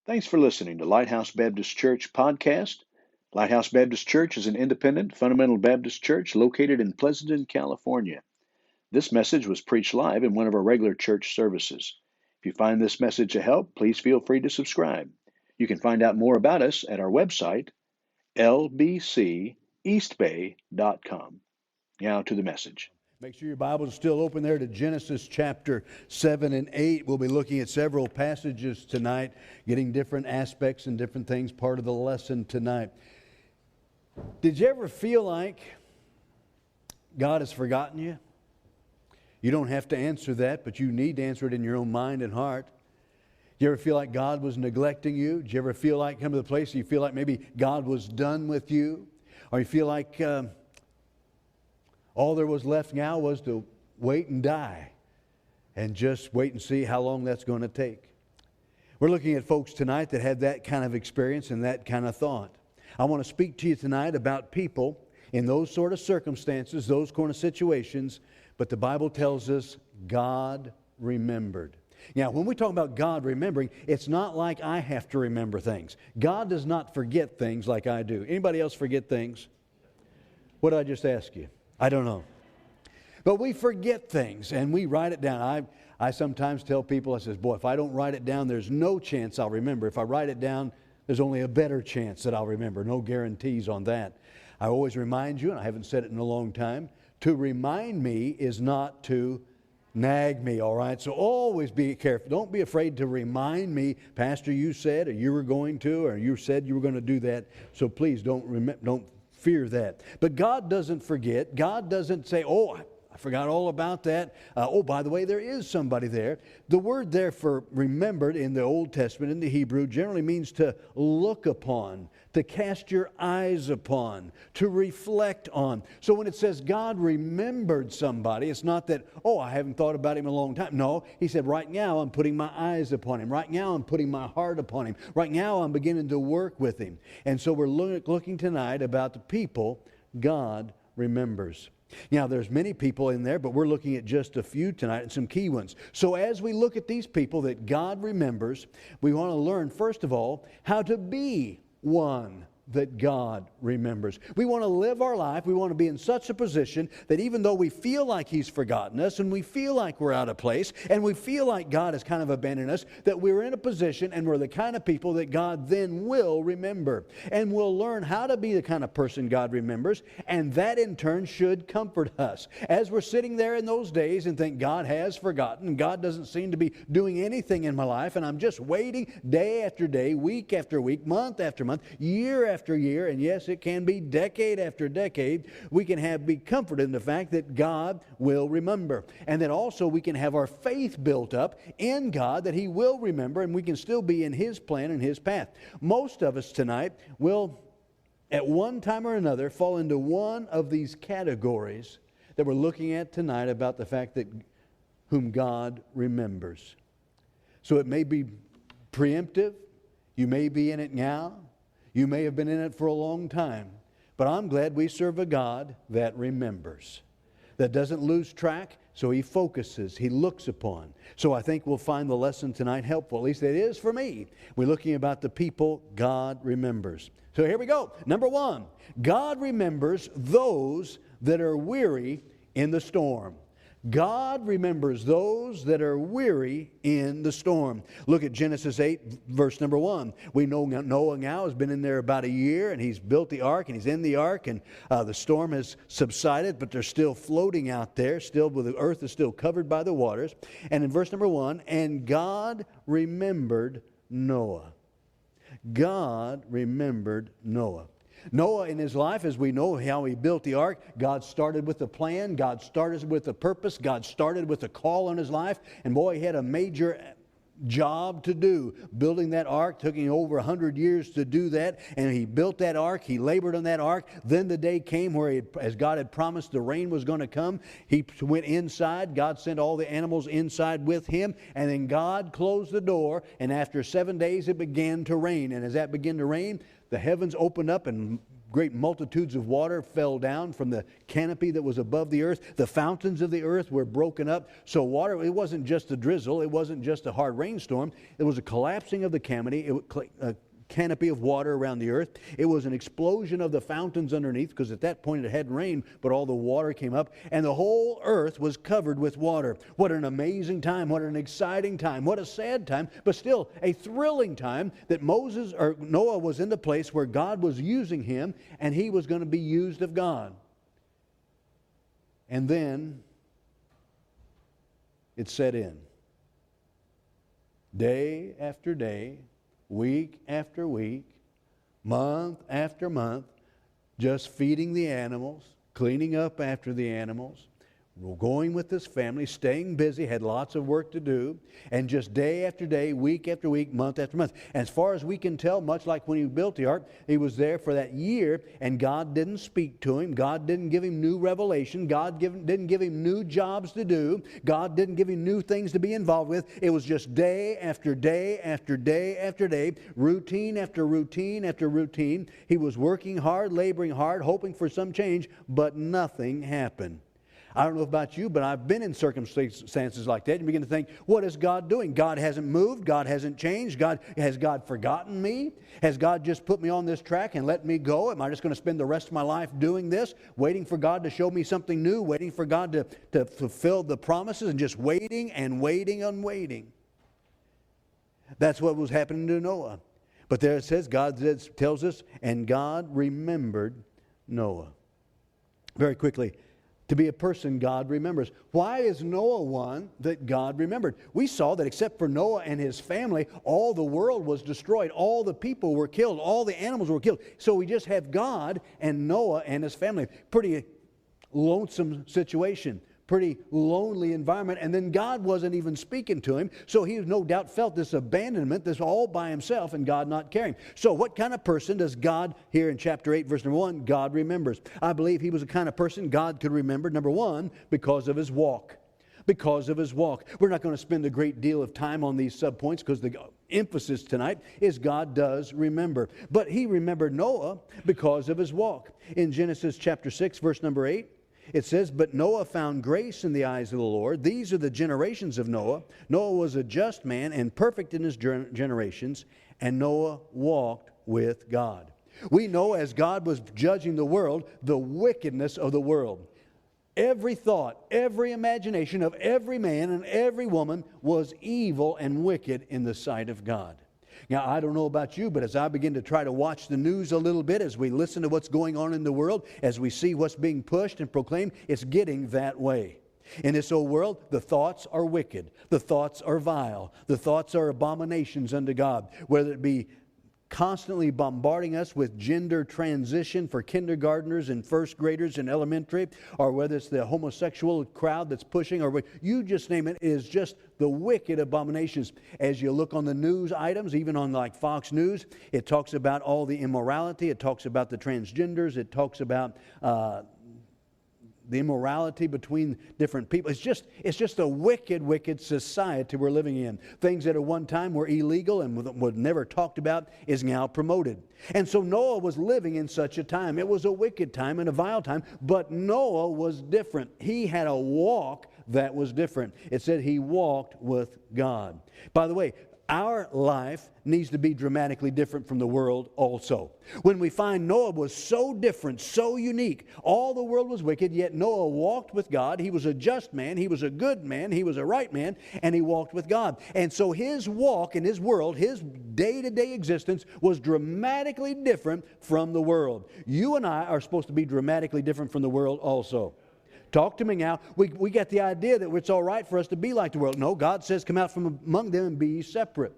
Thanks for listening to Lighthouse Baptist Church podcast. Lighthouse Baptist Church is an independent, fundamental Baptist church located in Pleasanton, California. This message was preached live in one of our regular church services. If you find this message a help, please feel free to subscribe. You can find out more about us at our website, lbceastbay.com. Now to the message. Make sure your Bible is still open there to Genesis chapter 7 and 8. We'll be looking at several passages tonight, getting different aspects and different things, part of the lesson tonight. Did you ever feel like God has forgotten you? You don't have to answer that, but you need to answer it in your own mind and heart. Did you ever feel like God was neglecting you? Did you ever feel like come to the place you feel like maybe God was done with you? Or you feel like all there was left now was to wait and die and just wait and see how long that's going to take. We're looking at folks tonight that had that kind of experience and that kind of thought. I want to speak to you tonight about people in those sort of circumstances, those kind of situations, but the Bible tells us God remembered. Now, when we talk about God remembering, it's not like I have to remember things. God does not forget things like I do. Anybody else forget things? What did I just ask you? I don't know. But we forget things and we write it down. I sometimes tell people, I says, boy, if I don't write it down, there's no chance I'll remember. If I write it down, there's only a better chance that I'll remember. No guarantees on that. I always remind you, and I haven't said it in a long time, to remind me is not to nag me, all right? So always be careful. Don't be afraid to remind me, Pastor, you said, or you were going to, or you said you were going to do that. So please don't fear that. But God doesn't forget. God doesn't say, oh, I forgot all about that. Oh, by the way, there is somebody there. The word there for remembered in the Old Testament, in the Hebrew, generally means to look upon, to cast your eyes upon, to reflect on. So when it says God remembered somebody, it's not that, oh, I haven't thought about him in a long time. No, he said, right now I'm putting my eyes upon him. Right now I'm putting my heart upon him. Right now I'm beginning to work with him. And so we're looking tonight about the people God remembers. Now, there's many people in there, but we're looking at just a few tonight and some key ones. So as we look at these people that God remembers, we want to learn, first of all, how to be one that God remembers. We want to live our life. We want to be in such a position that even though we feel like He's forgotten us and we feel like we're out of place and we feel like God has kind of abandoned us, that we're in a position and we're the kind of people that God then will remember. And we'll learn how to be the kind of person God remembers, and that in turn should comfort us. As we're sitting there in those days and think God has forgotten, God doesn't seem to be doing anything in my life, and I'm just waiting day after day, week after week, month after month, year after year, and yes, it can be decade after decade, we can be comforted in the fact that God will remember. And that also we can have our faith built up in God that He will remember, and we can still be in His plan and His path. Most of us tonight will, at one time or another, fall into one of these categories that we're looking at tonight about the fact that whom God remembers. So it may be preemptive. You may be in it now. You may have been in it for a long time, but I'm glad we serve a God that remembers, that doesn't lose track, so He focuses, He looks upon. So I think we'll find the lesson tonight helpful, at least it is for me. We're looking about the people God remembers. So here we go. Number one, God remembers those that are weary in the storm. God remembers those that are weary in the storm. Look at Genesis 8, verse number 1. We know Noah now has been in there about a year, and he's built the ark, and he's in the ark, and the storm has subsided, but they're still floating out there. Still, the earth is still covered by the waters. And in verse number 1, and God remembered Noah. God remembered Noah. Noah in his life, as we know how he built the ark, God started with a plan, God started with a purpose, God started with a call on his life, and boy, he had a major job to do. Building that ark took him over 100 years to do that, and he built that ark, he labored on that ark. Then the day came where, as God had promised, the rain was going to come. He went inside, God sent all the animals inside with him, and then God closed the door, and after 7 days it began to rain. And as that began to rain, the heavens opened up and great multitudes of water fell down from the canopy that was above the earth. The fountains of the earth were broken up. So water, it wasn't just a drizzle. It wasn't just a hard rainstorm. It was a collapsing of the canopy of water around the earth. It was an explosion of the fountains underneath, because at that point it hadn't rained, but all the water came up, and the whole earth was covered with water. What an amazing time. What an exciting time. What a sad time, but still a thrilling time that Noah was in the place where God was using him, and he was going to be used of God. And then it set in. Day after day, week after week, month after month, just feeding the animals, cleaning up after the animals, going with his family, staying busy, had lots of work to do, and just day after day, week after week, month after month. And as far as we can tell, much like when he built the ark, he was there for that year, and God didn't speak to him. God didn't give him new revelation. God didn't give him new jobs to do. God didn't give him new things to be involved with. It was just day after day after day after day, routine after routine after routine. He was working hard, laboring hard, hoping for some change, but nothing happened. I don't know about you, but I've been in circumstances like that. You begin to think, what is God doing? God hasn't moved. God hasn't changed. Has God forgotten me? Has God just put me on this track and let me go? Am I just going to spend the rest of my life doing this, waiting for God to show me something new, waiting for God to fulfill the promises, and just waiting and waiting and waiting? That's what was happening to Noah. But there it says, God tells us, and God remembered Noah. Very quickly, to be a person God remembers. Why is Noah one that God remembered? We saw that except for Noah and his family, all the world was destroyed. All the people were killed. All the animals were killed. So we just have God and Noah and his family. Pretty lonesome situation. Pretty lonely environment. And then God wasn't even speaking to him. So he no doubt felt this abandonment, this all by himself, and God not caring. So what kind of person does God, here in chapter 8, verse number 1, God remembers? I believe he was the kind of person God could remember, number one, because of his walk. Because of his walk. We're not going to spend a great deal of time on these subpoints, because the emphasis tonight is God does remember. But he remembered Noah because of his walk. In Genesis chapter 6, verse number 8, it says, but Noah found grace in the eyes of the Lord. These are the generations of Noah. Noah was a just man and perfect in his generations, and Noah walked with God. We know as God was judging the world, the wickedness of the world. Every thought, every imagination of every man and every woman was evil and wicked in the sight of God. Now, I don't know about you, but as I begin to try to watch the news a little bit, as we listen to what's going on in the world, as we see what's being pushed and proclaimed, it's getting that way. In this old world, the thoughts are wicked. The thoughts are vile. The thoughts are abominations unto God. Whether it be constantly bombarding us with gender transition for kindergartners and first graders in elementary, or whether it's the homosexual crowd that's pushing, or you just name it, is just the wicked abominations. As you look on the news items, even on like Fox News, it talks about all the immorality. It talks about the transgenders. It talks about the immorality between different people. It's just a wicked, wicked society we're living in. Things that at one time were illegal and were never talked about is now promoted. And so Noah was living in such a time. It was a wicked time and a vile time, but Noah was different. He had a walk that was different. It said he walked with God. By the way, our life needs to be dramatically different from the world also. When we find Noah was so different, so unique, all the world was wicked, yet Noah walked with God. He was a just man, he was a good man, he was a right man, and he walked with God. And so his walk in his world, his day-to-day existence was dramatically different from the world. You and I are supposed to be dramatically different from the world also. Talk to me now. We get the idea that it's all right for us to be like the world. No, God says come out from among them and be separate.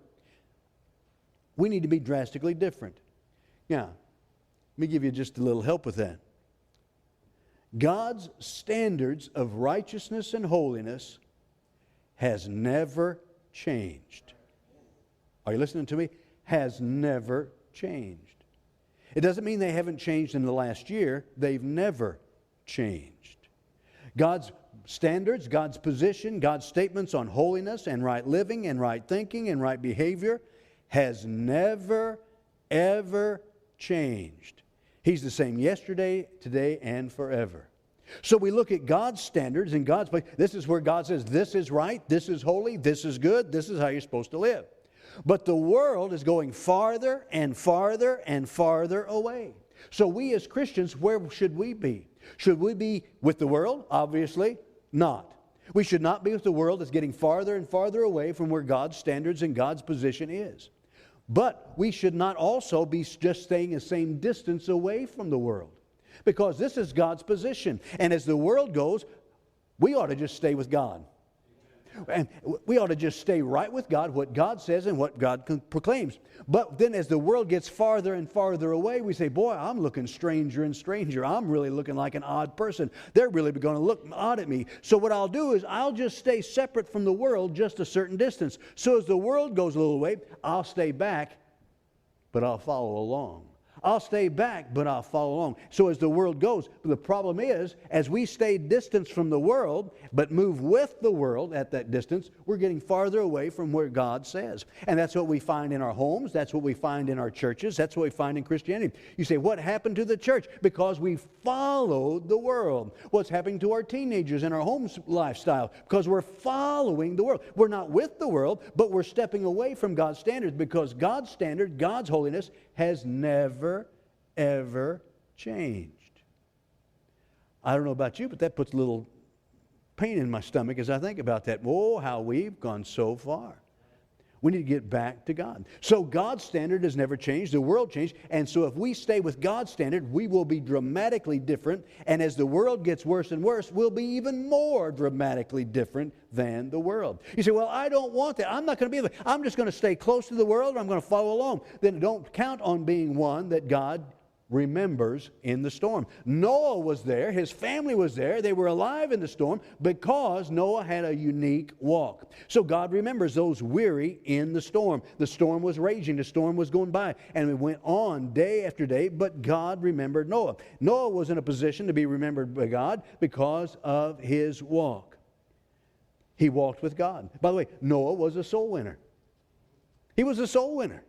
We need to be drastically different. Now, let me give you just a little help with that. God's standards of righteousness and holiness has never changed. Are you listening to me? Has never changed. It doesn't mean they haven't changed in the last year. They've never changed. God's standards, God's position, God's statements on holiness and right living and right thinking and right behavior has never, ever changed. He's the same yesterday, today, and forever. So we look at God's standards and God's place. This is where God says, this is right, this is holy, this is good, this is how you're supposed to live. But the world is going farther and farther and farther away. So we as Christians, where should we be? Should we be with the world? Obviously not. We should not be with the world that's getting farther and farther away from where God's standards and God's position is. But we should not also be just staying the same distance away from the world, because this is God's position. And as the world goes, we ought to just stay with God. And we ought to just stay right with God, what God says and what God proclaims. But then as the world gets farther and farther away, we say, boy, I'm looking stranger and stranger. I'm really looking like an odd person. They're really going to look odd at me. So what I'll do is I'll just stay separate from the world just a certain distance. So as the world goes a little way, I'll stay back, but I'll follow along. I'll stay back, but I'll follow along. So as the world goes, the problem is, as we stay distant from the world, but move with the world at that distance, we're getting farther away from where God says. And that's what we find in our homes. That's what we find in our churches. That's what we find in Christianity. You say, what happened to the church? Because we followed the world. What's happening to our teenagers in our home lifestyle? Because we're following the world. We're not with the world, but we're stepping away from God's standards, because God's standard, God's holiness, has never, ever changed. I don't know about you, but that puts a little pain in my stomach as I think about that. Oh, how we've gone so far. We need to get back to God. So God's standard has never changed. The world changed. And so if we stay with God's standard, we will be dramatically different. And as the world gets worse and worse, we'll be even more dramatically different than the world. You say, well, I don't want that. I'm not going to be there. I'm just going to stay close to the world. I'm going to follow along. Then don't count on being one that God remembers in the storm. Noah was there. His family was there. They were alive in the storm because Noah had a unique walk. So God remembers those weary in the storm. The storm was raging. The storm was going by. And it went on day after day, but God remembered Noah. Noah was in a position to be remembered by God because of his walk. He walked with God. By the way, Noah was a soul winner. He was a soul winner.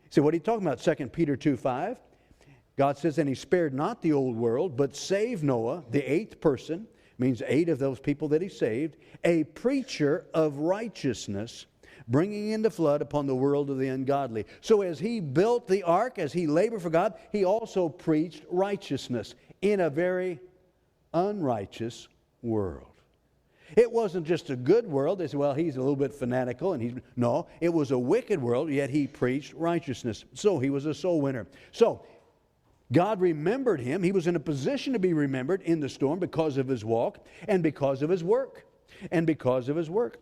So what are you talking about? 2 Peter 2:5. God says, and he spared not the old world, but saved Noah, the eighth person, means 8 of those people that he saved, a preacher of righteousness, bringing in the flood upon the world of the ungodly. So as he built the ark, as he labored for God, he also preached righteousness in a very unrighteous world. It wasn't just a good world. They said, well, he's a little bit fanatical. No, it was a wicked world, yet he preached righteousness. So he was a soul winner. So God remembered him. He was in a position to be remembered in the storm because of his walk and because of his work. And because of his work.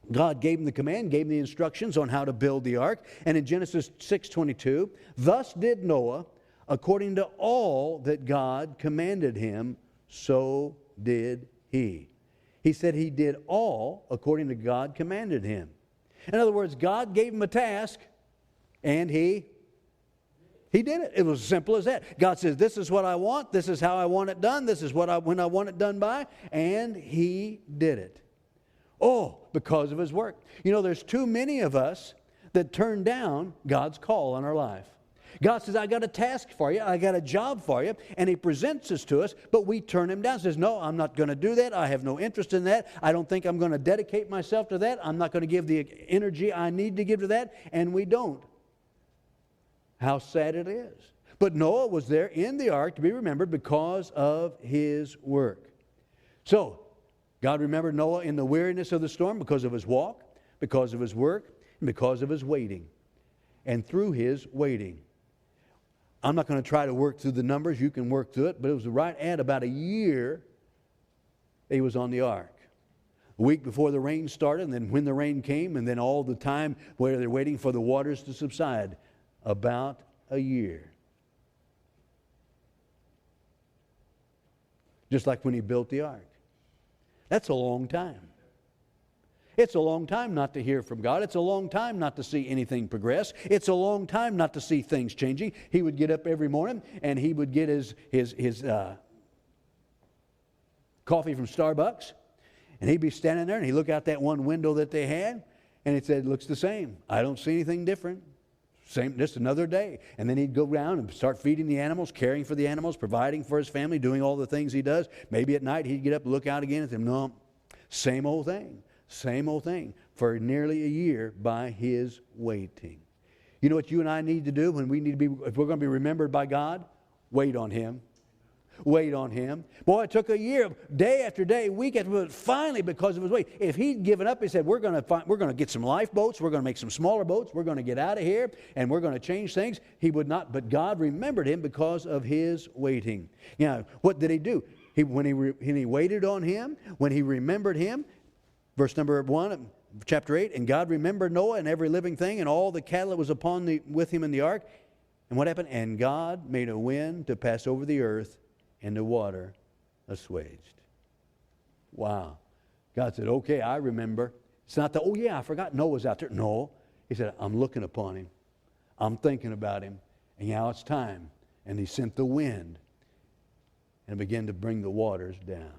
God gave him the command, gave him the instructions on how to build the ark. And in Genesis 6:22, thus did Noah, according to all that God commanded him, so did he. He said he did all according to God commanded him. In other words, God gave him a task, and he did it. It was as simple as that. God says, this is what I want. This is how I want it done. This is when I want it done by. And he did it. Oh, because of his work. You know, there's too many of us that turn down God's call on our life. God says, I got a task for you. I got a job for you. And he presents this to us, but we turn him down. Says, no, I'm not going to do that. I have no interest in that. I don't think I'm going to dedicate myself to that. I'm not going to give the energy I need to give to that. And we don't. How sad it is. But Noah was there in the ark to be remembered because of his work. So, God remembered Noah in the weariness of the storm because of his walk, because of his work, and because of his waiting. And through his waiting. I'm not going to try to work through the numbers. You can work through it. But it was right at about a year he was on the ark. A week before the rain started, and then when the rain came, and then all the time where they're waiting for the waters to subside. About a year. Just like when he built the ark. That's a long time. It's a long time not to hear from God. It's a long time not to see anything progress. It's a long time not to see things changing. He would get up every morning and he would get his coffee from Starbucks, and he'd be standing there and he'd look out that one window that they had, and it said, it looks the same. I don't see anything different. Same, just another day. And then he'd go around and start feeding the animals, caring for the animals, providing for his family, doing all the things he does. Maybe at night he'd get up and look out again and say, no, same old thing for nearly a year by his waiting. You know what you and I need to do when we need to be, if we're going to be remembered by God? Wait on him. Wait on him. Boy, it took a year, day after day, week after week. Finally, because of his wait, if he'd given up, he said, we're going to get some lifeboats, we're going to make some smaller boats, we're going to get out of here, and we're going to change things. He would not, but God remembered him because of his waiting. Now, what did he do? When he waited on him, when he remembered him, verse number 1, chapter 8, and God remembered Noah and every living thing and all the cattle that was with him in the ark. And what happened? And God made a wind to pass over the earth, and the water assuaged. Wow. God said, okay, I remember. It's not that, oh yeah, I forgot Noah's out there. No. He said, I'm looking upon him. I'm thinking about him. And now it's time. And he sent the wind and began to bring the waters down.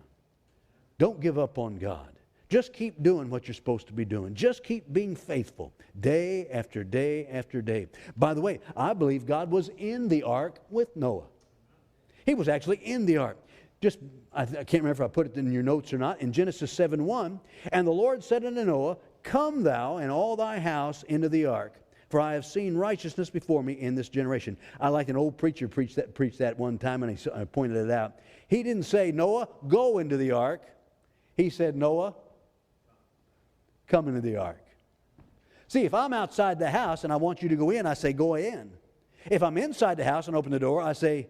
Don't give up on God. Just keep doing what you're supposed to be doing. Just keep being faithful day after day after day. By the way, I believe God was in the ark with Noah. He was actually in the ark. I can't remember if I put it in your notes or not. In Genesis 7:1, and the Lord said unto Noah, come thou and all thy house into the ark, for I have seen righteousness before me in this generation. I like an old preacher preached that one time, and I pointed it out. He didn't say, Noah, go into the ark. He said, Noah, come into the ark. See, if I'm outside the house and I want you to go in, I say, go in. If I'm inside the house and open the door, I say,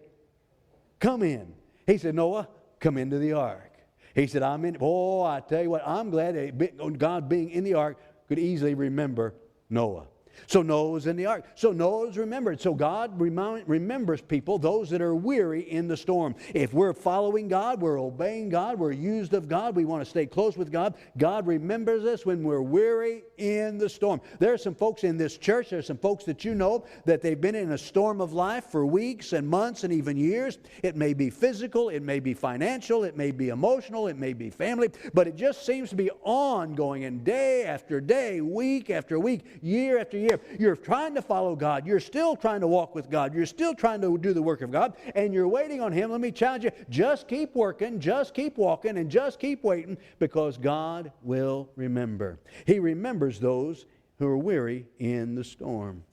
come in. He said, Noah, come into the ark. He said, I'm in. Oh, I tell you what, I'm glad that God being in the ark could easily remember Noah. So Noah was in the ark. So Noah was remembered. So God remembers people, those that are weary in the storm. If we're following God, we're obeying God, we're used of God, we want to stay close with God, God remembers us when we're weary in the storm. There are some folks in this church, there are some folks that you know that they've been in a storm of life for weeks and months and even years. It may be physical, it may be financial, it may be emotional, it may be family, but it just seems to be ongoing, and day after day, week after week, year after year. You're trying to follow God. You're still trying to walk with God. You're still trying to do the work of God, and you're waiting on him. Let me challenge you. Just keep working, just keep walking, and just keep waiting, because God will remember. He remembers those who are weary in the storm.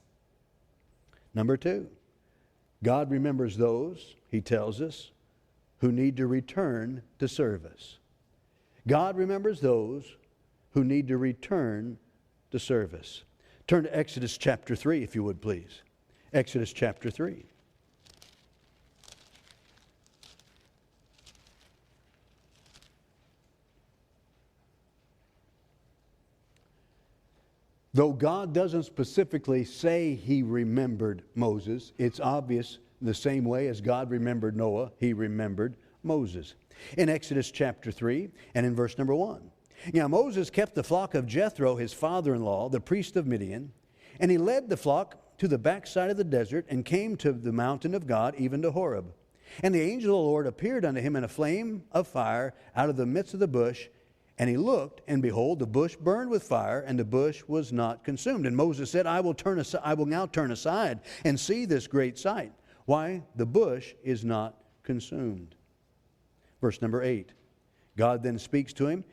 Number 2, God remembers those, he tells us, who need to return to service. God remembers those who need to return to service. Turn to Exodus chapter 3, if you would, please. Exodus chapter 3. Though God doesn't specifically say he remembered Moses, it's obvious the same way as God remembered Noah, he remembered Moses. In Exodus chapter 3 and in verse number 1. Now Moses kept the flock of Jethro, his father-in-law, the priest of Midian, and he led the flock to the backside of the desert and came to the mountain of God, even to Horeb. And the angel of the Lord appeared unto him in a flame of fire out of the midst of the bush. And he looked, and behold, the bush burned with fire, and the bush was not consumed. And Moses said, I will now turn aside and see this great sight, why the bush is not consumed. Verse number 8. God then speaks to him.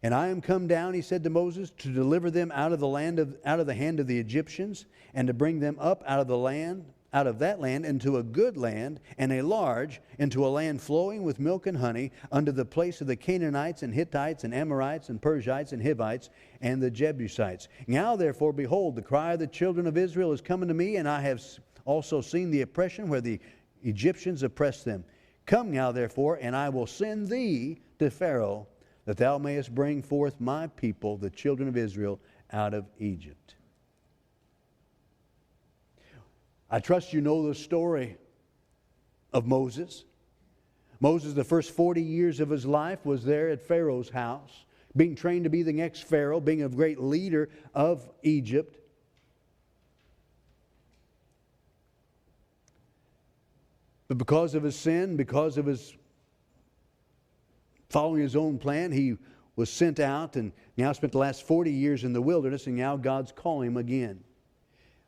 And I am come down, he said to Moses, to deliver them out of the hand of the Egyptians, and to bring them up out of that land into a good land, and a large, into a land flowing with milk and honey, unto the place of the Canaanites and Hittites and Amorites and Perizzites and Hivites and the Jebusites. Now therefore, behold, the cry of the children of Israel is coming to me, and I have also seen the oppression where the Egyptians oppress them. Come now therefore, and I will send thee to Pharaoh, that thou mayest bring forth my people, the children of Israel, out of Egypt. I trust you know the story of Moses. Moses, the first 40 years of his life, was there at Pharaoh's house, being trained to be the next Pharaoh, being a great leader of Egypt. But because of his sin, because of his following his own plan, he was sent out and now spent the last 40 years in the wilderness, and now God's calling him again.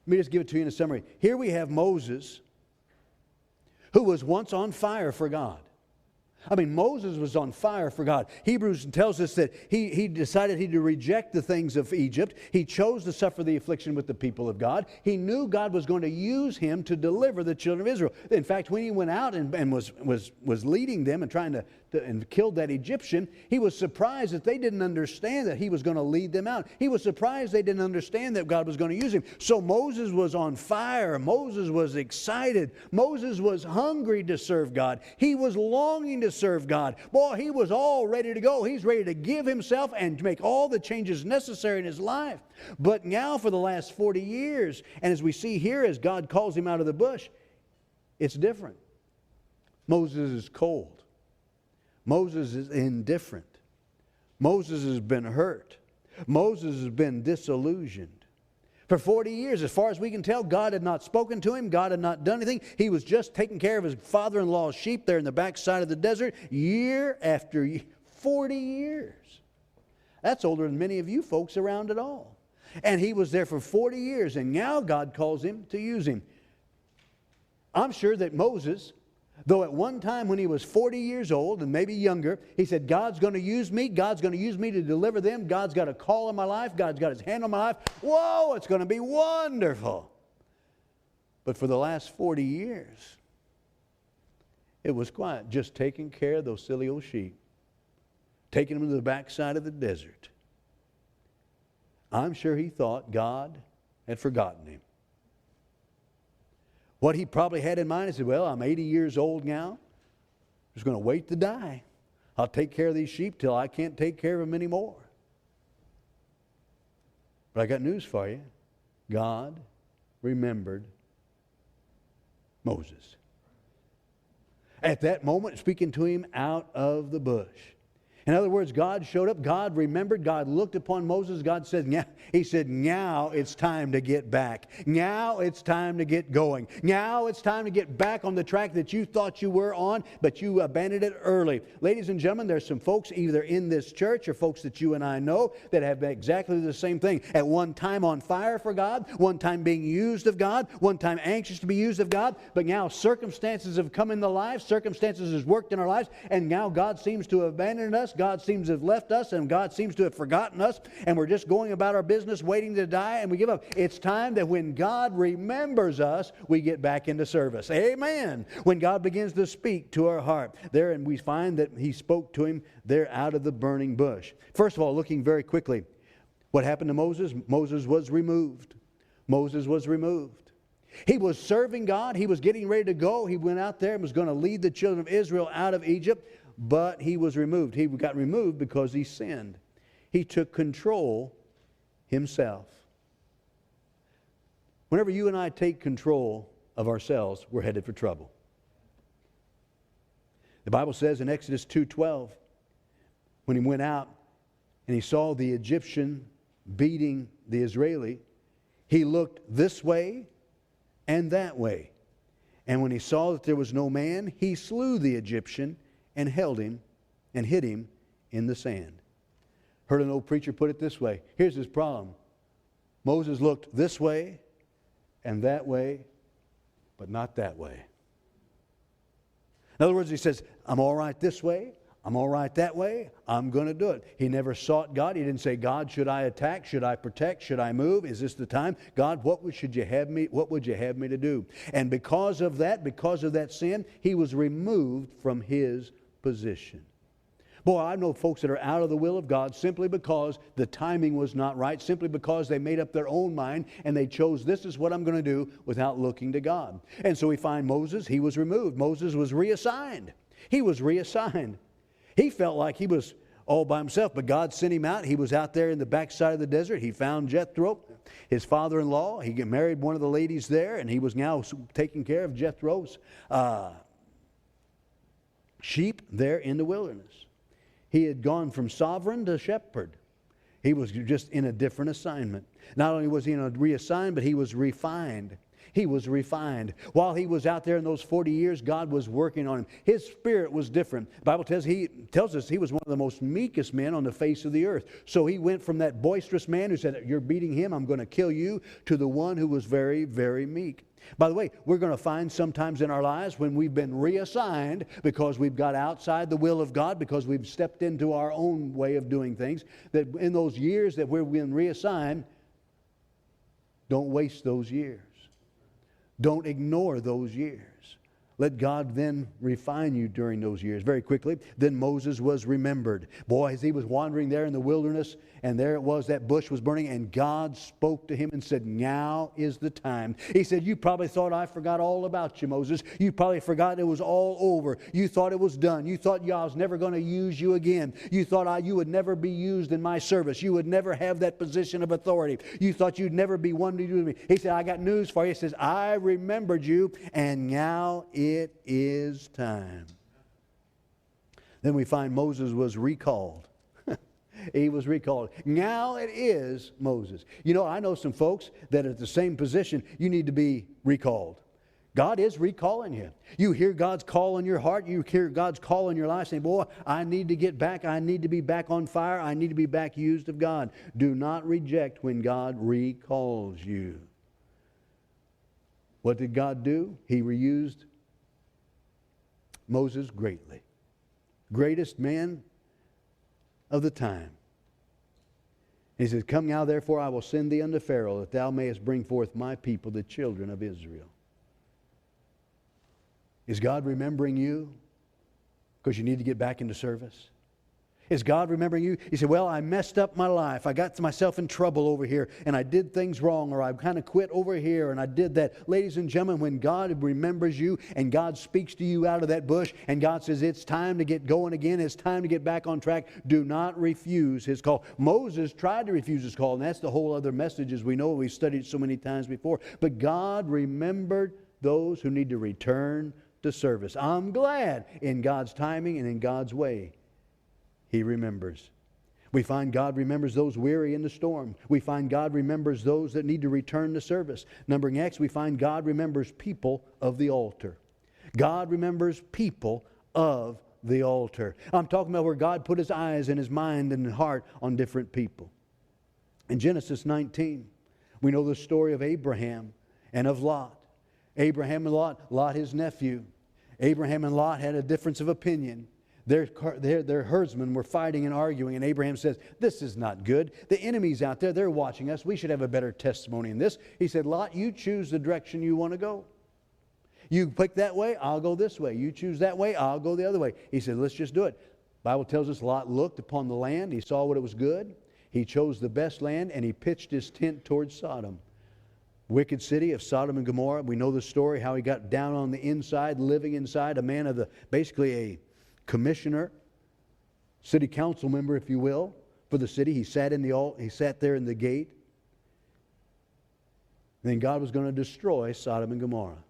Let me just give it to you in a summary. Here we have Moses, who was once on fire for God. I mean, Moses was on fire for God. Hebrews tells us that he decided he to reject the things of Egypt. He chose to suffer the affliction with the people of God. He knew God was going to use him to deliver the children of Israel. In fact, when he went out and was leading them and trying to and killed that Egyptian, he was surprised that they didn't understand that he was going to lead them out. He was surprised they didn't understand that God was going to use him. So Moses was on fire. Moses was excited. Moses was hungry to serve God. He was longing to serve God. Boy, he was all ready to go. He's ready to give himself and make all the changes necessary in his life. But now for the last 40 years, and as we see here, as God calls him out of the bush, it's different. Moses is cold. Moses is indifferent. Moses has been hurt. Moses has been disillusioned. For 40 years, as far as we can tell, God had not spoken to him. God had not done anything. He was just taking care of his father-in-law's sheep there in the backside of the desert year after year. 40 years. That's older than many of you folks around at all. And he was there for 40 years, and now God calls him to use him. I'm sure that Moses, though at one time when he was 40 years old and maybe younger, he said, God's going to use me. God's going to use me to deliver them. God's got a call on my life. God's got his hand on my life. Whoa, it's going to be wonderful. But for the last 40 years, it was quiet, just taking care of those silly old sheep, taking them to the backside of the desert. I'm sure he thought God had forgotten him. What he probably had in mind, he said, well, I'm 80 years old now. I'm just going to wait to die. I'll take care of these sheep till I can't take care of them anymore. But I got news for you. God remembered Moses. At that moment, speaking to him out of the bush. In other words, God showed up. God remembered. God looked upon Moses. God said, he said, now it's time to get back. Now it's time to get going. Now it's time to get back on the track that you thought you were on, but you abandoned it early. Ladies and gentlemen, there's some folks either in this church or folks that you and I know that have exactly the same thing. At one time on fire for God, one time being used of God, one time anxious to be used of God, but now circumstances have come in the life, circumstances has worked in our lives, and now God seems to have abandoned us. God seems to have left us, and God seems to have forgotten us, and we're just going about our business waiting to die, and we give up. It's time that when God remembers us, we get back into service. Amen. When God begins to speak to our heart. There, and we find that he spoke to him there out of the burning bush. First of all, looking very quickly, what happened to Moses? Moses was removed. Moses was removed. He was serving God. He was getting ready to go. He went out there and was going to lead the children of Israel out of Egypt. But he was removed. He got removed because he sinned. He took control himself. Whenever you and I take control of ourselves, we're headed for trouble. The Bible says in Exodus 2:12, when he went out and he saw the Egyptian beating the Israeli, he looked this way and that way. And when he saw that there was no man, he slew the Egyptian and held him and hid him in the sand. Heard an old preacher put it this way. Here's his problem. Moses looked this way and that way, but not that way. In other words, he says, I'm all right this way. I'm all right that way. I'm going to do it. He never sought God. He didn't say, God, should I attack? Should I protect? Should I move? Is this the time? God, what would you have me to do? And because of that sin, he was removed from his position. Boy, I know folks that are out of the will of God simply because the timing was not right, simply because they made up their own mind and they chose, this is what I'm going to do, without looking to God. And so we find Moses, he was removed. Moses was reassigned. He was reassigned. He felt like he was all by himself, but God sent him out. He was out there in the backside of the desert. He found Jethro, his father-in-law. He married one of the ladies there, and he was now taking care of Jethro's sheep there in the wilderness. He had gone from sovereign to shepherd. He was just in a different assignment. Not only was he reassigned, but he was refined. He was refined. While he was out there in those 40 years, God was working on him. His spirit was different. The Bible tells us he was one of the most meekest men on the face of the earth. So he went from that boisterous man who said, "You're beating him, I'm going to kill you," to the one who was very, very meek. By the way, we're going to find sometimes in our lives when we've been reassigned because we've got outside the will of God, because we've stepped into our own way of doing things, that in those years that we've been reassigned, don't waste those years. Don't ignore those years. Let God then refine you during those years. Very quickly, then Moses was remembered. Boy, as he was wandering there in the wilderness, and there it was, that bush was burning, and God spoke to him and said, "Now is the time." He said, "You probably thought I forgot all about you, Moses. You probably forgot it was all over. You thought it was done. You thought I was never going to use you again. You thought you would never be used in my service. You would never have that position of authority. You thought you'd never be one to do me." He said, "I got news for you." He says, "I remembered you, and now it is time." Then we find Moses was recalled. He was recalled. Now it is Moses. You know, I know some folks that are at the same position. You need to be recalled. God is recalling you. You hear God's call in your heart. You hear God's call in your life saying, "Boy, I need to get back. I need to be back on fire. I need to be back used of God." Do not reject when God recalls you. What did God do? He reused Moses greatly. Greatest man of the time. He says, "Come now, therefore, I will send thee unto Pharaoh, that thou mayest bring forth my people, the children of Israel." Is God remembering you because you need to get back into service? Is God remembering you? You say, "Well, I messed up my life. I got myself in trouble over here, and I did things wrong, or I kind of quit over here, and I did that." Ladies and gentlemen, when God remembers you and God speaks to you out of that bush, and God says, "It's time to get going again. It's time to get back on track," do not refuse His call. Moses tried to refuse His call, and that's the whole other message, as we know. We've studied so many times before. But God remembered those who need to return to service. I'm glad in God's timing and in God's way, He remembers. We find God remembers those weary in the storm. We find God remembers those that need to return to service. Number next, we find God remembers people of the altar. God remembers people of the altar. I'm talking about where God put His eyes and His mind and heart on different people. In Genesis 19, we know the story of Abraham and of Lot. Abraham and Lot his nephew. Abraham and Lot had a difference of opinion. Their herdsmen were fighting and arguing, and Abraham says, "This is not good. The enemy's out there. They're watching us. We should have a better testimony in this." He said, "Lot, you choose the direction you want to go. You pick that way, I'll go this way. You choose that way, I'll go the other way." He said, "Let's just do it." The Bible tells us Lot looked upon the land. He saw what it was good. He chose the best land, and he pitched his tent towards Sodom. Wicked city of Sodom and Gomorrah. We know the story, how he got down on the inside, living inside, a man of basically a commissioner, city council member, if you will, for the city. He sat there in the gate. Then God was going to destroy Sodom and Gomorrah.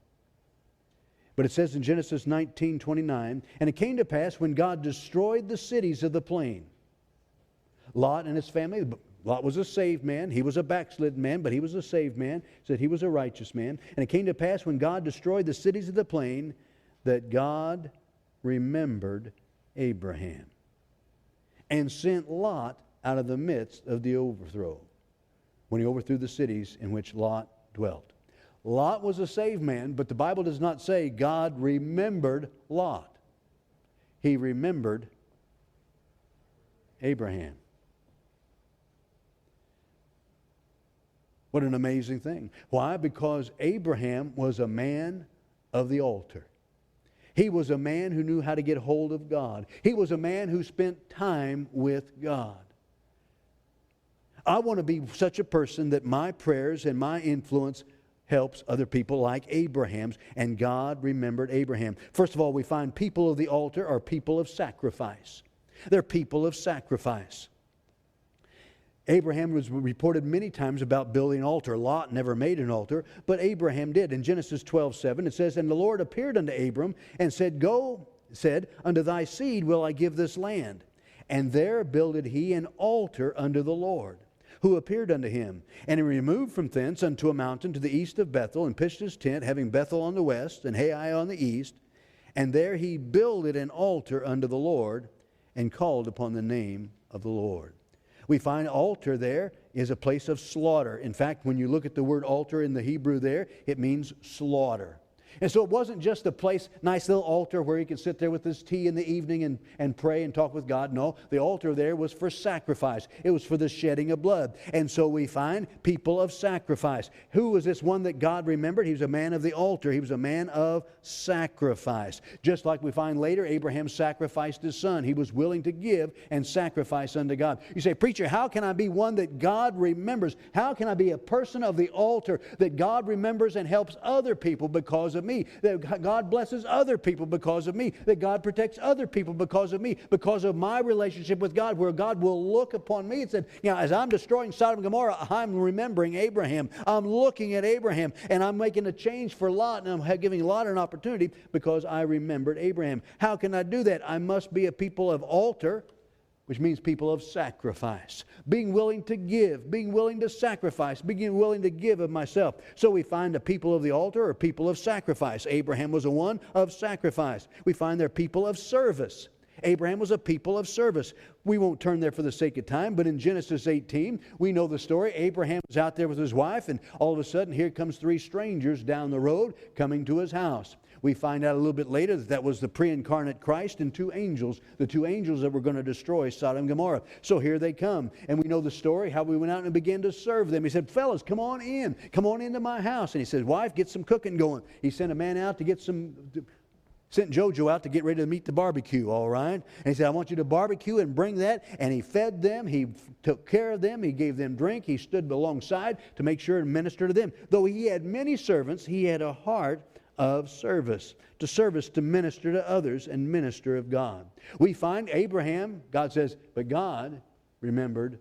But it says in Genesis 19:29, "And it came to pass when God destroyed the cities of the plain." Lot and his family. Lot was a saved man. He was a backslidden man, but he was a saved man. Said he was a righteous man. "And it came to pass when God destroyed the cities of the plain, that God remembered Abraham, and sent Lot out of the midst of the overthrow," when He overthrew the cities in which Lot dwelt. Lot was a saved man, but the Bible does not say God remembered Lot. He remembered Abraham. What an amazing thing. Why? Because Abraham was a man of the altar. He was a man who knew how to get hold of God. He was a man who spent time with God. I want to be such a person that my prayers and my influence helps other people like Abraham's, and God remembered Abraham. First of all, we find people of the altar are people of sacrifice. They're people of sacrifice. Abraham was reported many times about building an altar. Lot never made an altar, but Abraham did. In Genesis 12:7, it says, "And the Lord appeared unto Abram and said, Unto thy seed will I give this land. And there builded he an altar unto the Lord. who appeared unto him. And he removed from thence unto a mountain to the east of Bethel, and pitched his tent, having Bethel on the west, and Hai on the east. And there he builded an altar unto the Lord, and called upon the name of the Lord. We find altar there is a place of slaughter. In fact, when you look at the word altar in the Hebrew there, it means slaughter. And so it wasn't just a place, nice little altar where he could sit there with his tea in the evening and pray and talk with God. No, the altar there was for sacrifice. It was for the shedding of blood. And so we find people of sacrifice. Who was this one that God remembered? He was a man of the altar. He was a man of sacrifice. Just like we find later, Abraham sacrificed his son. He was willing to give and sacrifice unto God. You say, preacher, how can I be one that God remembers? How can I be a person of the altar that God remembers and helps other people because of me? That God blesses other people because of me, that God protects other people because of me, because of my relationship with God, where God will look upon me and say, as I'm destroying Sodom and Gomorrah, I'm remembering Abraham. I'm looking at Abraham, and I'm making a change for Lot, and I'm giving Lot an opportunity because I remembered Abraham. How can I do that? I must be a people of altar, which means people of sacrifice. Being willing to give, being willing to sacrifice, being willing to give of myself. So we find the people of the altar are people of sacrifice. Abraham was a one of sacrifice. We find they're people of service. Abraham was a people of service. We won't turn there for the sake of time, but in Genesis 18, we know the story. Abraham was out there with his wife, and all of a sudden, here comes three strangers down the road coming to his house. We find out a little bit later that that was the pre-incarnate Christ and two angels, the two angels that were going to destroy Sodom and Gomorrah. So here they come, and we know the story, how we went out and began to serve them. He said, fellas, come on into my house. And he said, wife, get some cooking going. He sent a man out to get sent Jojo out to get ready to meet the barbecue, all right? And he said, I want you to barbecue and bring that. And he fed them. He took care of them. He gave them drink. He stood alongside to make sure and minister to them. Though he had many servants, he had a heart of service, to minister to others and minister of God. We find Abraham, God says, but God remembered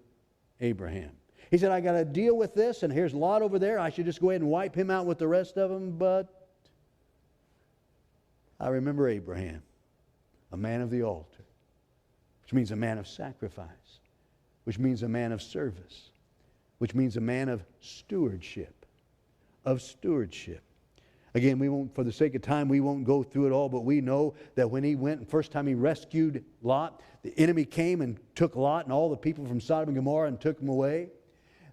Abraham. He said, I got to deal with this, and here's Lot over there. I should just go ahead and wipe him out with the rest of them, but I remember Abraham, a man of the altar, which means a man of sacrifice, which means a man of service, which means a man of stewardship, Again, for the sake of time, we won't go through it all, but we know that when he went, and first time he rescued Lot, the enemy came and took Lot and all the people from Sodom and Gomorrah and took them away.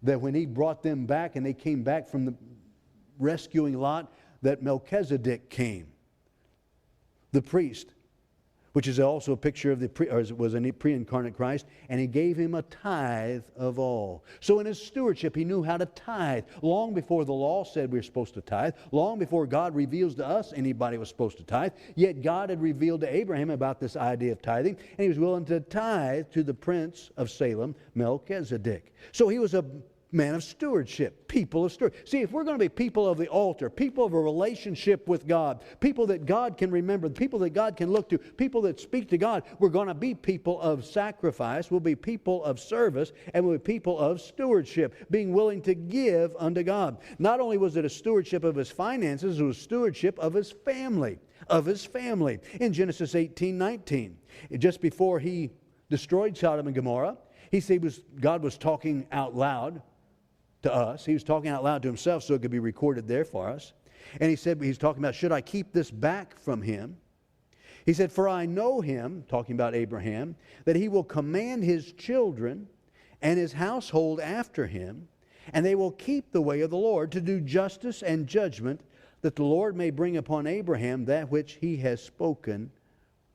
That when he brought them back and they came back from the rescuing Lot, that Melchizedek came, the priest, which is also a picture of was a pre-incarnate Christ, and he gave him a tithe of all. So in his stewardship, he knew how to tithe. Long before the law said we were supposed to tithe, long before God reveals to us anybody was supposed to tithe, yet God had revealed to Abraham about this idea of tithing, and he was willing to tithe to the prince of Salem, Melchizedek. So he was a man of stewardship, people of stewardship. See, if we're going to be people of the altar, people of a relationship with God, people that God can remember, people that God can look to, people that speak to God, we're going to be people of sacrifice, we'll be people of service, and we'll be people of stewardship, being willing to give unto God. Not only was it a stewardship of his finances, it was stewardship of his family. In Genesis 18:19, just before he destroyed Sodom and Gomorrah, he said God was talking out loud to us. He was talking out loud to himself so it could be recorded there for us. And he said, he's talking about, should I keep this back from him? He said, for I know him, talking about Abraham, that he will command his children and his household after him, and they will keep the way of the Lord to do justice and judgment, that the Lord may bring upon Abraham that which he has spoken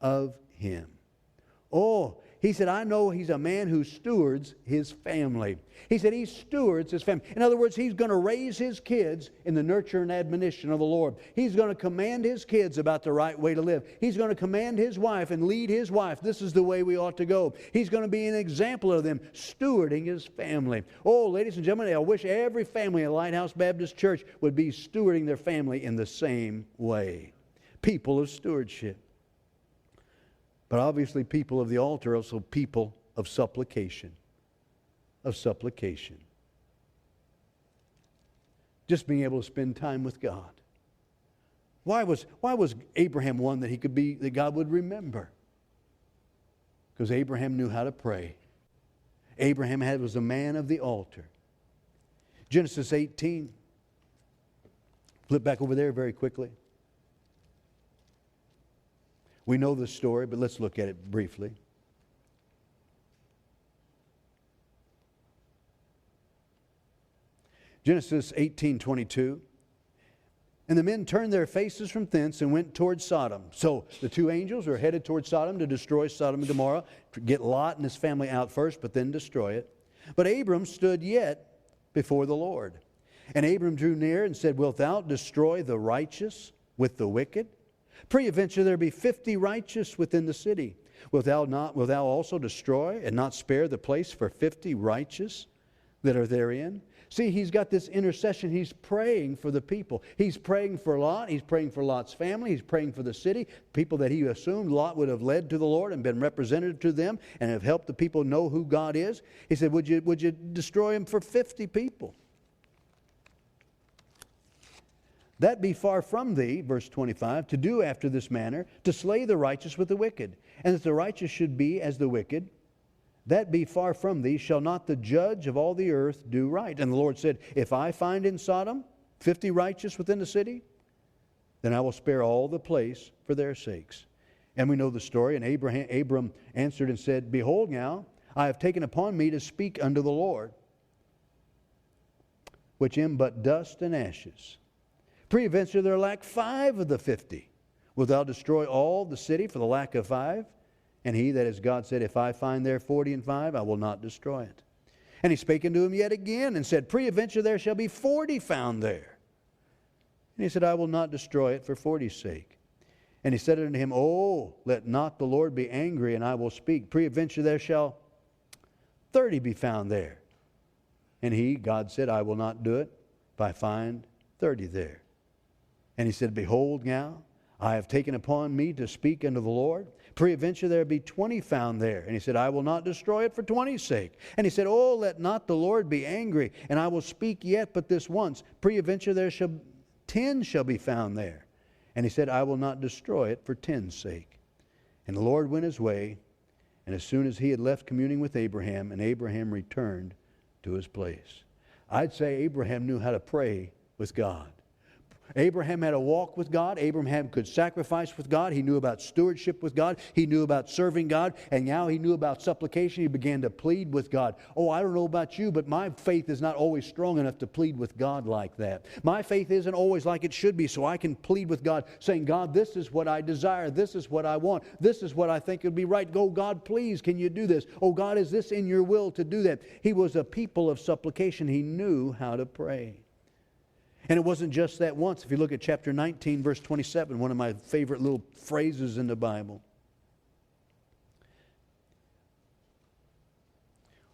of him. Oh, he said, I know he's a man who stewards his family. He said he stewards his family. In other words, he's going to raise his kids in the nurture and admonition of the Lord. He's going to command his kids about the right way to live. He's going to command his wife and lead his wife. This is the way we ought to go. He's going to be an example of them, stewarding his family. Oh, ladies and gentlemen, I wish every family at Lighthouse Baptist Church would be stewarding their family in the same way. People of stewardship. But obviously people of the altar are also people of supplication. Just being able to spend time with God. Why was Abraham one that God would remember? Because Abraham knew how to pray. Abraham was a man of the altar. Genesis 18. Flip back over there very quickly. We know the story, but let's look at it briefly. Genesis 18:22. And the men turned their faces from thence and went towards Sodom. So the two angels are headed towards Sodom to destroy Sodom and Gomorrah, to get Lot and his family out first, but then destroy it. But Abram stood yet before the Lord. And Abram drew near and said, Wilt thou destroy the righteous with the wicked? Peradventure there be 50 righteous within the city. Wilt thou also destroy and not spare the place for 50 righteous that are therein? See, he's got this intercession. He's praying for the people. He's praying for Lot. He's praying for Lot's family. He's praying for the city, people that he assumed Lot would have led to the Lord and been representative to them and have helped the people know who God is. He said, would you destroy him for 50 people? That be far from thee, verse 25, to do after this manner, to slay the righteous with the wicked, and that the righteous should be as the wicked. That be far from thee. Shall not the judge of all the earth do right? And the Lord said, If I find in Sodom 50 righteous within the city, then I will spare all the place for their sakes. And we know the story. And Abram answered and said, Behold now, I have taken upon me to speak unto the Lord, which am but dust and ashes. Peradventure there lack 5 of the 50. Wilt thou destroy all the city for the lack of 5? And he, that is God, said, If I find there 40 and 5, I will not destroy it. And he spake unto him yet again, and said, Peradventure there shall be 40 found there. And he said, I will not destroy it for 40's sake. And he said unto him, Oh, let not the Lord be angry, and I will speak. Peradventure there shall 30 be found there. And he, God, said, I will not do it if I find 30 there. And he said, Behold now, I have taken upon me to speak unto the Lord. Peradventure there be 20 found there. And he said, I will not destroy it for 20's sake. And he said, Oh, let not the Lord be angry, and I will speak yet but this once. Peradventure there 10 shall be found there. And he said, I will not destroy it for 10's sake. And the Lord went his way, and as soon as he had left communing with Abraham, and Abraham returned to his place. I'd say Abraham knew how to pray with God. Abraham had a walk with God. Abraham could sacrifice with God. He knew about stewardship with God. He knew about serving God. And now he knew about supplication. He began to plead with God. Oh, I don't know about you, but my faith is not always strong enough to plead with God like that. My faith isn't always like it should be, so I can plead with God, saying, God, this is what I desire. This is what I want. This is what I think would be right. Oh, God, please, can you do this? Oh, God, is this in your will to do that? He was a people of supplication. He knew how to pray. And it wasn't just that once. If you look at chapter 19, verse 27, one of my favorite little phrases in the Bible.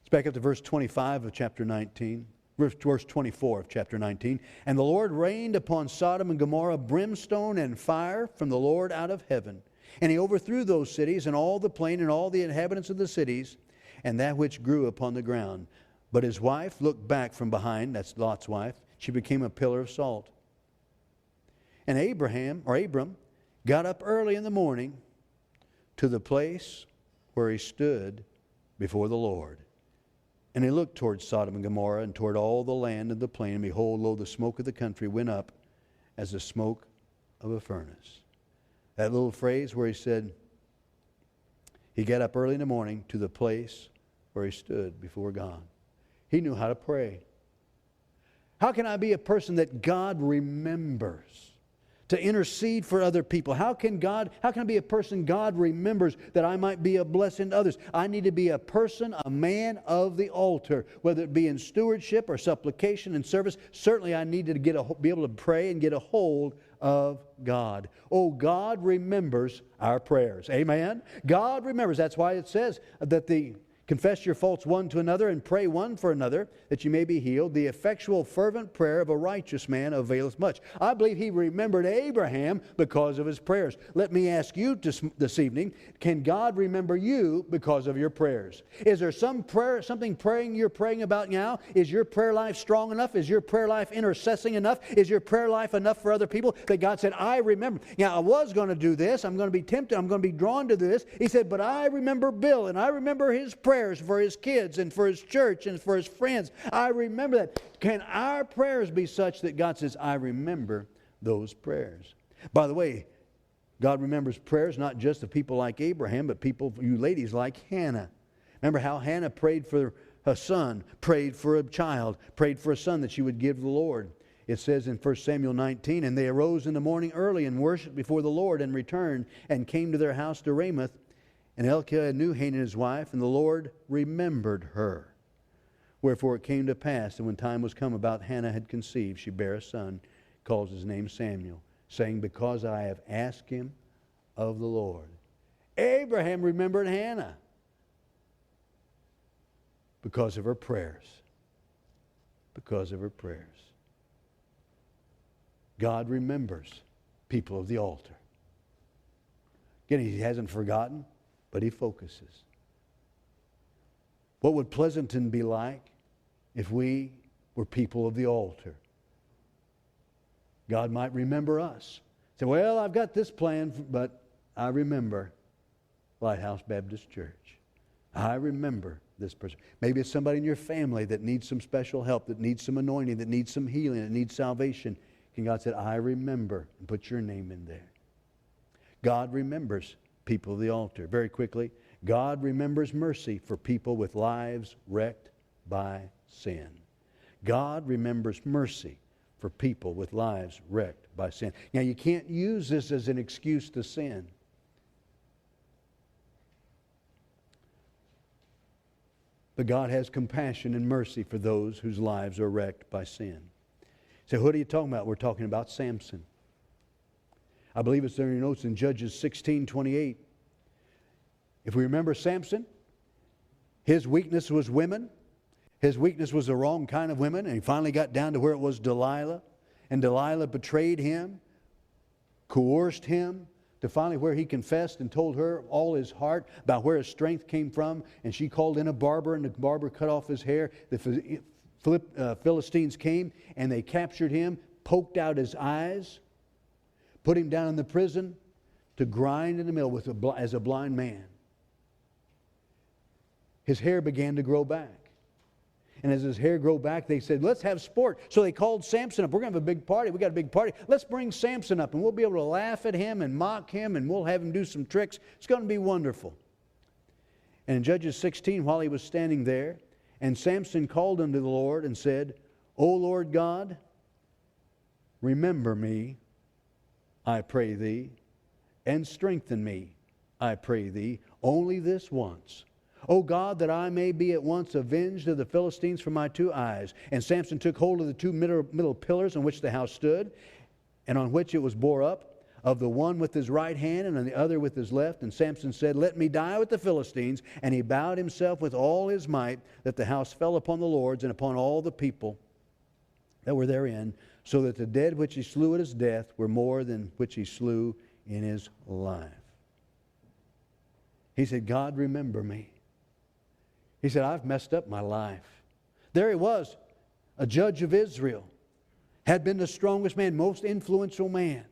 Let's back up to verse 25 of chapter 19. Verse 24 of chapter 19. And the Lord rained upon Sodom and Gomorrah brimstone and fire from the Lord out of heaven. And he overthrew those cities and all the plain and all the inhabitants of the cities and that which grew upon the ground. But his wife looked back from behind, that's Lot's wife. She became a pillar of salt. And Abram got up early in the morning to the place where he stood before the Lord. And he looked toward Sodom and Gomorrah and toward all the land of the plain. And behold, lo, the smoke of the country went up as the smoke of a furnace. That little phrase where he said, he got up early in the morning to the place where he stood before God. He knew how to pray. How can I be a person that God remembers to intercede for other people? How can I be a person God remembers that I might be a blessing to others? I need to be a person, a man of the altar, whether it be in stewardship or supplication and service. Certainly I need to be able to pray and get a hold of God. Oh, God remembers our prayers. Amen? God remembers. That's why it says that confess your faults one to another and pray one for another that you may be healed. The effectual fervent prayer of a righteous man availeth much. I believe he remembered Abraham because of his prayers. Let me ask you this evening, can God remember you because of your prayers? Is there something you're praying about now? Is your prayer life strong enough? Is your prayer life intercessing enough? Is your prayer life enough for other people that God said, I remember. Now, I was going to do this. I'm going to be tempted. I'm going to be drawn to this. He said, but I remember Bill and I remember his prayer. prayers for his kids and for his church and for his friends. I remember that. Can our prayers be such that God says, I remember those prayers? By the way, God remembers prayers not just of people like Abraham, but people, you ladies, like Hannah. Remember how Hannah prayed for a son, prayed for a child, prayed for a son that she would give the Lord. It says in 1 Samuel 19, and they arose in the morning early and worshipped before the Lord and returned and came to their house to Ramoth. And Elkanah knew Hannah his wife, and the Lord remembered her. Wherefore it came to pass that when time was come about Hannah had conceived, she bare a son, calls his name Samuel, saying, because I have asked him of the Lord. Abraham remembered Hannah because of her prayers. Because of her prayers. God remembers people of the altar. Again, he hasn't forgotten, but he focuses. What would Pleasanton be like if we were people of the altar? God might remember us. Say, well, I've got this plan, but I remember Lighthouse Baptist Church. I remember this person. Maybe it's somebody in your family that needs some special help, that needs some anointing, that needs some healing, that needs salvation. And God said, I remember, and put your name in there. God remembers people of the altar. Very quickly, God remembers mercy for people with lives wrecked by sin. God remembers mercy for people with lives wrecked by sin. Now, you can't use this as an excuse to sin. But God has compassion and mercy for those whose lives are wrecked by sin. So what are you talking about? We're talking about Samson. I believe it's there in your notes in Judges 16:28. If we remember Samson, his weakness was women. His weakness was the wrong kind of women. And he finally got down to where it was Delilah. And Delilah betrayed him, coerced him, to finally where he confessed and told her all his heart about where his strength came from. And she called in a barber, and the barber cut off his hair. The Philistines came, and they captured him, poked out his eyes, put him down in the prison to grind in the mill as a blind man. His hair began to grow back. And as his hair grew back, they said, let's have sport. So they called Samson up. We're going to have a big party. We got a big party. Let's bring Samson up, and we'll be able to laugh at him and mock him, and we'll have him do some tricks. It's going to be wonderful. And in Judges 16, while he was standing there, and Samson called unto the Lord and said, O Lord God, remember me, I pray thee, and strengthen me, I pray thee, only this once. O God, that I may be at once avenged of the Philistines from my two eyes. And Samson took hold of the two middle pillars on which the house stood, and on which it was bore up, of the one with his right hand and on the other with his left. And Samson said, let me die with the Philistines. And he bowed himself with all his might, that the house fell upon the lords and upon all the people that were therein, so that the dead which he slew at his death were more than which he slew in his life. He said, God, remember me. He said, I've messed up my life. There he was, a judge of Israel, had been the strongest man, most influential man.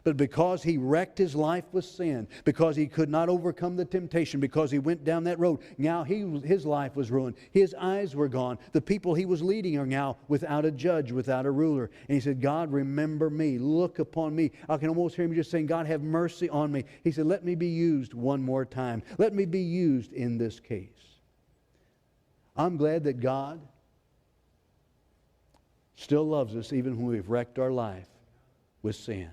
But because he wrecked his life with sin, because he could not overcome the temptation, because he went down that road, now his life was ruined. His eyes were gone. The people he was leading are now without a judge, without a ruler. And he said, God, remember me. Look upon me. I can almost hear him just saying, God, have mercy on me. He said, let me be used one more time. Let me be used in this case. I'm glad that God still loves us even when we've wrecked our life with sin.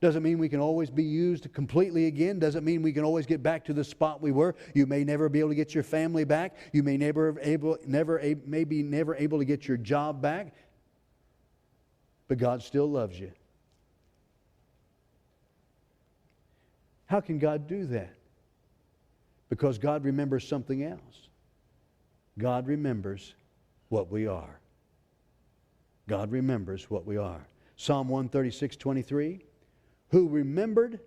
Doesn't mean we can always be used completely again. Doesn't mean we can always get back to the spot we were. You may never be able to get your family back. You may never be able to get your job back. But God still loves you. How can God do that? Because God remembers something else. God remembers what we are. God remembers what we are. Psalm 136:23, who remembered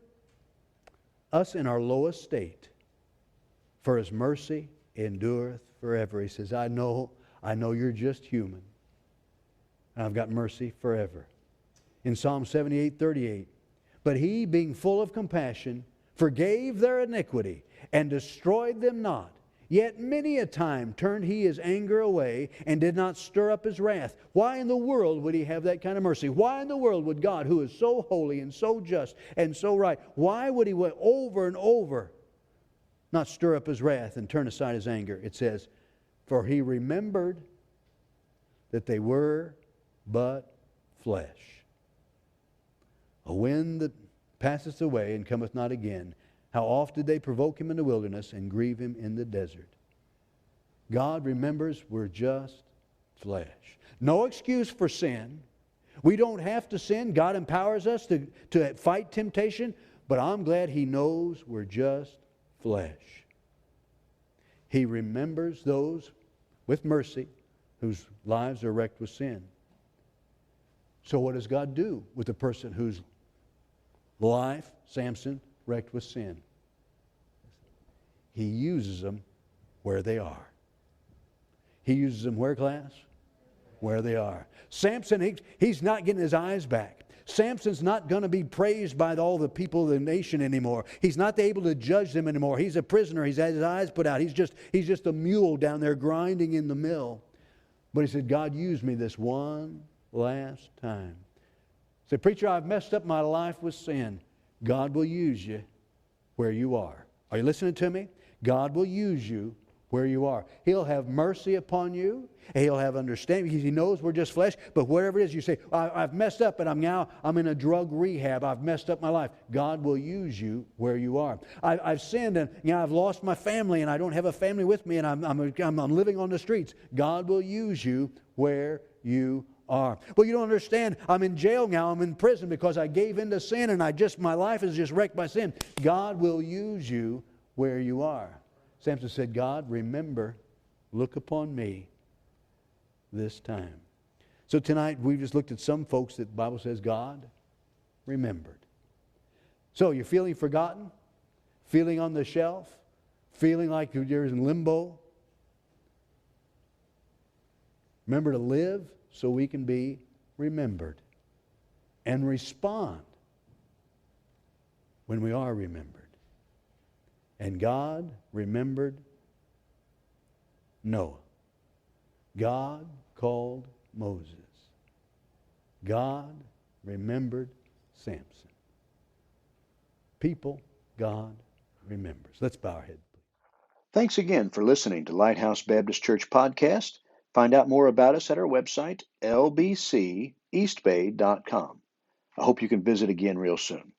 us in our lowest state, for his mercy endureth forever. He says, I know you're just human, and I've got mercy forever. In Psalm 78:38, but he, being full of compassion, forgave their iniquity and destroyed them not. Yet many a time turned he his anger away and did not stir up his wrath. Why in the world would he have that kind of mercy? Why in the world would God, who is so holy and so just and so right, why would he over and over not stir up his wrath and turn aside his anger? It says, for he remembered that they were but flesh. A wind that passeth away and cometh not again. How oft did they provoke him in the wilderness and grieve him in the desert? God remembers we're just flesh. No excuse for sin. We don't have to sin. God empowers us to fight temptation, but I'm glad he knows we're just flesh. He remembers those with mercy whose lives are wrecked with sin. So what does God do with a person whose life, Samson, wrecked with sin? He uses them where they are. He uses them where, class? Where they are. Samson, he's not getting his eyes back. Samson's not going to be praised by all the people of the nation anymore. He's not able to judge them anymore. He's a prisoner. He's had his eyes put out. He's just a mule down there grinding in the mill. But he said, God, use me this one last time. He said, preacher, I've messed up my life with sin. God will use you where you are. Are you listening to me? God will use you where you are. He'll have mercy upon you. He'll have understanding because he knows we're just flesh. But whatever it is, you say, I've messed up and I'm in a drug rehab. I've messed up my life. God will use you where you are. I've sinned and I've lost my family and I don't have a family with me and I'm living on the streets. God will use you where you are. Well, you don't understand. I'm in jail now. I'm in prison because I gave in to sin and my life is just wrecked by sin. God will use you where you are. Samson said, God, remember, look upon me this time. So tonight we've just looked at some folks that the Bible says God remembered. So you're feeling forgotten? Feeling on the shelf? Feeling like you're in limbo? Remember to live so we can be remembered and respond when we are remembered. And God remembered Noah. God called Moses. God remembered Samson. People, God remembers. Let's bow our head. Thanks again for listening to Lighthouse Baptist Church Podcast. Find out more about us at our website, lbceastbay.com. I hope you can visit again real soon.